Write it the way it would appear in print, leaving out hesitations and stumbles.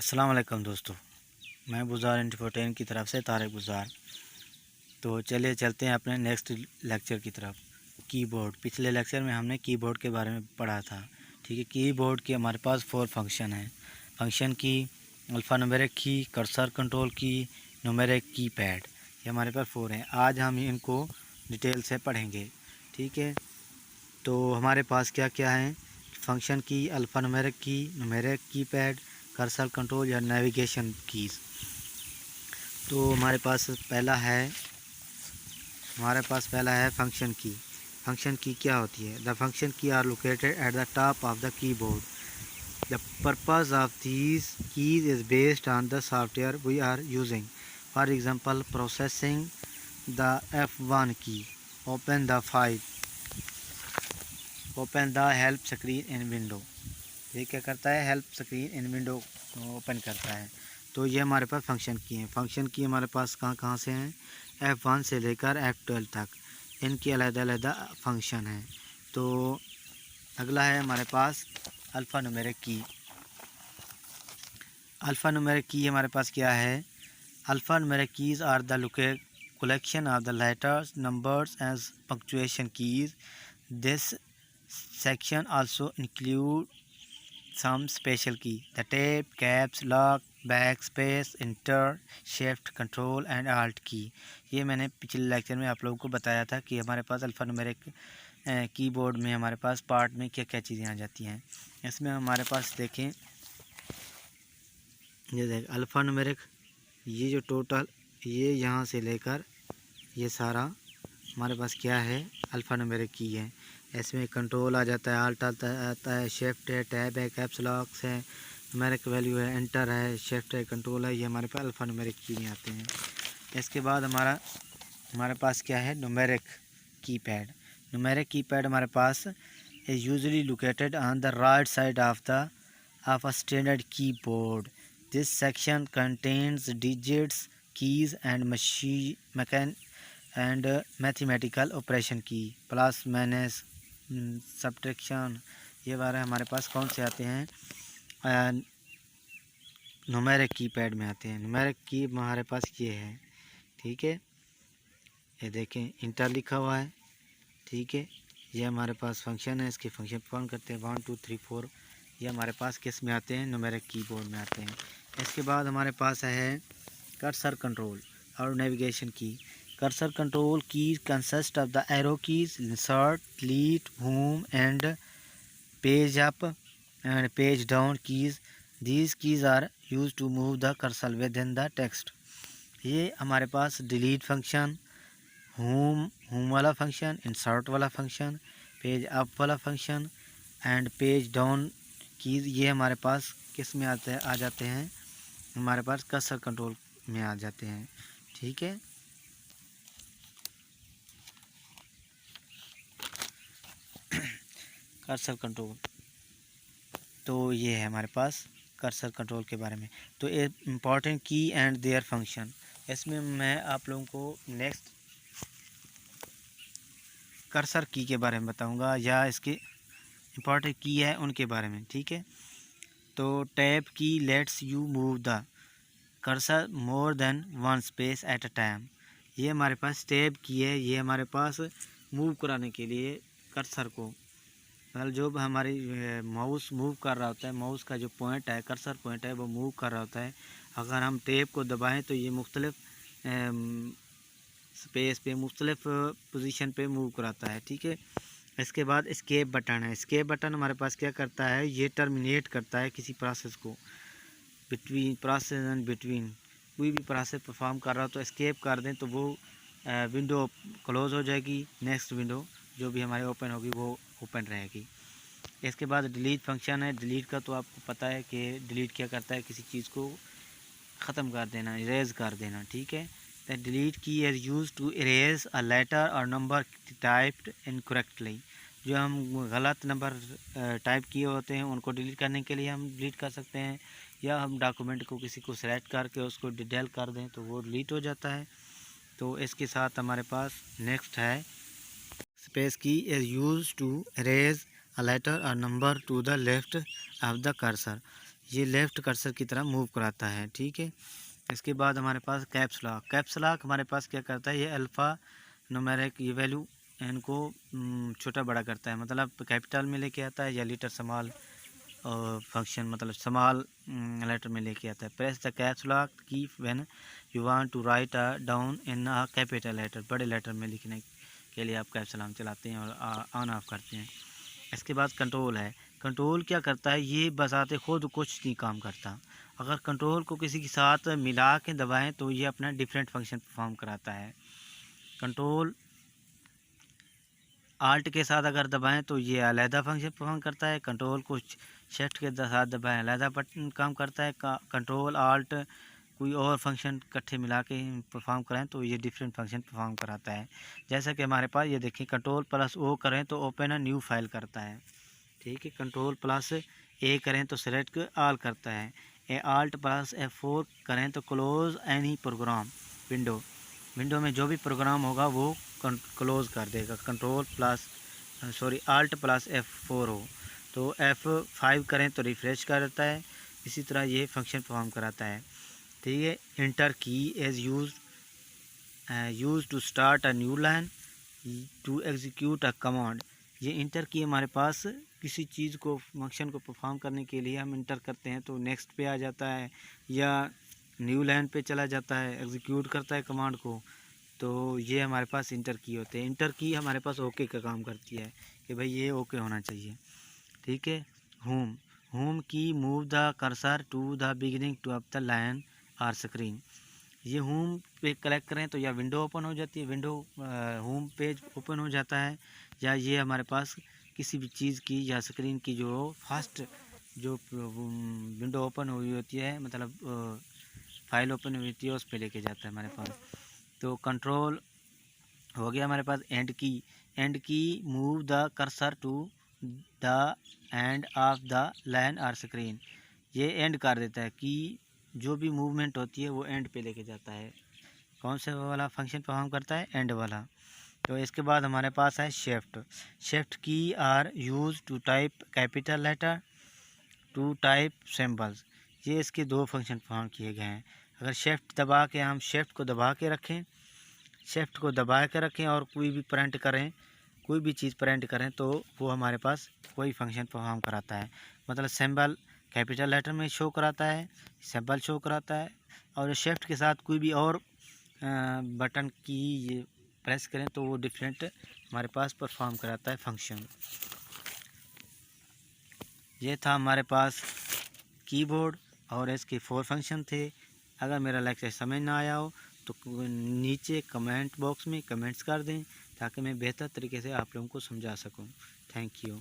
अस्सलाम वालेकुम दोस्तों, मैं बुज़ार इंटरटेन की तरफ से तारिक बुज़ार। तो चलिए चलते हैं अपने नेक्स्ट लेक्चर की तरफ। कीबोर्ड, पिछले लेक्चर में हमने कीबोर्ड के बारे में पढ़ा था। ठीक है, कीबोर्ड के हमारे पास 4 फंक्शन हैं। फंक्शन की, अल्फ़ान्यूमेरिक की, कर्सर कंट्रोल की, न्यूमेरिक कीपैड, ये हमारे पास 4 हैं। आज हम इनको डिटेल से पढ़ेंगे। ठीक है, तो हमारे पास क्या क्या है? फंक्शन की, अल्फ़ान्यूमेरिक की, न्यूमेरिक कीपैड, कर्सर कंट्रोल या नेविगेशन कीज़। तो हमारे पास पहला है फंक्शन की। फंक्शन की क्या होती है? The function key are located at the top of the keyboard. The purpose of these keys is based on the software we are using. For example, processing the F1 key, open the help screen in window. ये क्या करता है? Help screen in window open करता है। तो ये हमारे पास function की हैं। फंक्शन की हमारे पास कहाँ कहाँ से हैं? F1 से लेकर F12 तक, इनकी अलग-अलग फंक्शन हैं। तो अगला है हमारे पास अल्फ़ान्यूमेरिक की। अल्फ़ान्यूमेरिक की हमारे पास क्या है? Alphanumeric keys are the collection of the letters, numbers and punctuation keys. This section also include some special key: the tab, caps lock, backspace, enter, shift, control and alt की। ये मैंने पिछले लेक्चर में आप लोगों को बताया था कि हमारे पास अल्फ़ान्यूमेरिक कीबोर्ड में हमारे पास पार्ट में क्या क्या चीज़ें आ जाती हैं। इसमें हमारे पास देखें, ये देख अल्फ़ान्यूमेरिक, ये जो टोटल, ये यहाँ से लेकर ये सारा हमारे पास क्या है? अल्फ़ान्यूमेरिक की है। इसमें कंट्रोल आ जाता है, आल्ट आता है, शिफ्ट है, टैब है, कैप्स लॉक्स है, न्यूमेरिक वैल्यू है, एंटर है, शिफ्ट है, कंट्रोल है। ये हमारे पास अल्फ़ान्यूमेरिक की में आते हैं। इसके बाद हमारे पास क्या है? Numeric keypad. न्यूमेरिक कीपैड हमारे पास is usually located on the right side of a standard keyboard. This section contains digits, keys and mathematical operation की, प्लस माइनस, सब्ट्रैक्शन, ये बारे हमारे पास कौन से आते हैं? न्यूमेरिक कीपैड में आते हैं। न्यूमेरिक की हमारे पास ये है। ठीक है, ये देखें इंटर लिखा हुआ है। ठीक है, ये हमारे पास फंक्शन है, इसके फंक्शन परफॉर्म करते हैं 1 2 3 4। ये हमारे पास किस में आते हैं? न्यूमेरिक कीबोर्ड में आते हैं। इसके बाद हमारे पास है कर्सर कंट्रोल और navigation key. Cursor control key consist of the arrow keys, insert, delete, home end page up and page down keys. These keys are use to move the cursor within the text. ये हमारे पास delete function, home वाला function, insert वाला function, page up वाला function and page down keys, ये हमारे पास किस में आ जाते हैं? हमारे पास कर्सर कंट्रोल में आ जाते हैं। ठीक है, कर्सर कंट्रोल, तो ये है हमारे पास कर्सर कंट्रोल के बारे में। तो ये इम्पॉर्टेंट की एंड देयर फंक्शन, इसमें मैं आप लोगों को नेक्स्ट कर्सर की के बारे में बताऊंगा, या इसके इम्पॉर्टेंट की है उनके बारे में। ठीक है, तो टैब की let's you move the cursor more than one space at a time. ये हमारे पास टैब की है, ये हमारे पास मूव कराने के लिए कर्सर को, मतलब जो हमारी माउस मूव कर रहा होता है, माउस का जो पॉइंट है, कर्सर पॉइंट है, वो मूव कर रहा होता है। अगर हम टैब को दबाएं तो ये मुख्तलिफ स्पेस पे, मुख्तलिफ पोजीशन पे मूव कराता है। ठीक है, इसके बाद एस्केप बटन है। एस्केप बटन हमारे पास क्या करता है? ये टर्मिनेट करता है किसी प्रोसेस को, बिटवीन कोई भी प्रोसेस परफॉर्म कर रहा हो तो एस्केप कर दें तो वो विंडो क्लोज़ हो जाएगी, नेक्स्ट विंडो जो भी हमारी ओपन होगी वो ओपन रहेगी। इसके बाद डिलीट फंक्शन है। डिलीट का तो आपको पता है कि डिलीट क्या करता है? किसी चीज़ को ख़त्म कर देना, इरेज कर देना। ठीक है, the delete key is use to erase a letter और नंबर टाइप्ड इनकरेक्टली। जो हम गलत नंबर टाइप किए होते हैं उनको डिलीट करने के लिए हम डिलीट कर सकते हैं, या हम डॉक्यूमेंट को किसी को सेलेक्ट करके उसको डिटेल कर दें तो वो डिलीट हो जाता है। तो इसके साथ हमारे पास नेक्स्ट है space key is use to erase a letter और number to the left of the cursor. ये लेफ़्ट कर्सर की तरह मूव कराता है, ठीक है। इसके बाद हमारे पास कैप्स लॉक। कैप्स लॉक हमारे पास क्या करता है, ये अल्फ़ा न्यूमेरिक ये वैल्यू इनको छोटा बड़ा करता है, मतलब कैपिटल में लेके आता है या लेटर स्मॉल फंक्शन मतलब स्मॉल लेटर में लेके आता है। Press the caps lock key when you want to write down in a capital letter, बड़े लेटर में लिखने के लिए आप कैप्स लॉक चलाते हैं और ऑन ऑफ करते हैं। इसके बाद कंट्रोल है। कंट्रोल क्या करता है, ये बजाते खुद कुछ नहीं काम करता। अगर कंट्रोल को किसी के साथ मिला के दबाएं तो ये अपना डिफरेंट फंक्शन परफॉर्म कराता है। कंट्रोल आल्ट के साथ अगर दबाएं तो ये अलहदा फंक्शन परफॉर्म करता है। कंट्रोल को शिफ्ट के साथ दबाएं अलहदा बटन काम करता है। कंट्रोल आल्ट कोई और फंक्शन इकट्ठे मिला के परफॉर्म करें तो ये डिफरेंट फंक्शन परफॉर्म कराता है। जैसा कि हमारे पास ये देखिए, कंट्रोल प्लस ओ करें तो ओपन अ न्यू फाइल करता है, ठीक है। कंट्रोल प्लस ए करें तो सेलेक्ट ऑल करता है। ए आल्ट प्लस F4 करें तो क्लोज एनी प्रोग्राम विंडो में जो भी प्रोग्राम होगा वो क्लोज कर देगा। Control plus alt plus F4 हो तो F5 करें तो रिफ्रेश कर देता है। इसी तरह ये फंक्शन परफॉर्म कराता है, ठीक है। Enter key is use to start a new line to execute a command. ये इंटर की हमारे पास किसी चीज़ को फंक्शन को परफॉर्म करने के लिए हम इंटर करते हैं तो नेक्स्ट पे आ जाता है या न्यू लाइन पे चला जाता है, एग्जीक्यूट करता है कमांड को। तो ये हमारे पास इंटर की होते हैं। इंटर की हमारे पास ओके का काम करती है कि भाई ये ओके होना चाहिए, ठीक है। Home key move the cursor to the beginning to up the line or screen. ये होम पे क्लिक करें तो या विंडो ओपन हो जाती है, होम पेज ओपन हो जाता है, या ये हमारे पास किसी भी चीज़ की या स्क्रीन की जो फर्स्ट जो विंडो ओपन हुई होती है, मतलब फाइल ओपन हुई होती है उस पर लेके जाता है हमारे पास। तो कंट्रोल हो गया हमारे पास। End key move the cursor to the end of the line और स्क्रीन। ये एंड कर देता है कि जो भी मूवमेंट होती है वो एंड पे लेके जाता है। कौन से वाला फंक्शन परफॉर्म करता है, एंड वाला। तो इसके बाद हमारे पास है shift key are use to type capital letter to type symbols. ये इसके दो फंक्शन परफॉर्म किए गए हैं। अगर शिफ्ट दबा के हम शिफ्ट को दबा के रखें और कोई भी प्रिंट करें, कोई भी चीज़ प्रिंट करें तो वो हमारे पास कोई फंक्शन परफॉर्म कराता है। मतलब सिंबल कैपिटल लेटर में शो कराता है, सिंबल शो कराता है, और शिफ्ट के साथ कोई भी और बटन की ये प्रेस करें तो वो डिफरेंट हमारे पास परफॉर्म कराता है फंक्शन। ये था हमारे पास कीबोर्ड और इसके 4 फंक्शन थे। अगर मेरा लेक्चर समझ ना आया हो तो नीचे कमेंट बॉक्स में कमेंट्स कर दें ताकि मैं बेहतर तरीके से आप लोगों को समझा सकूं। Thank you.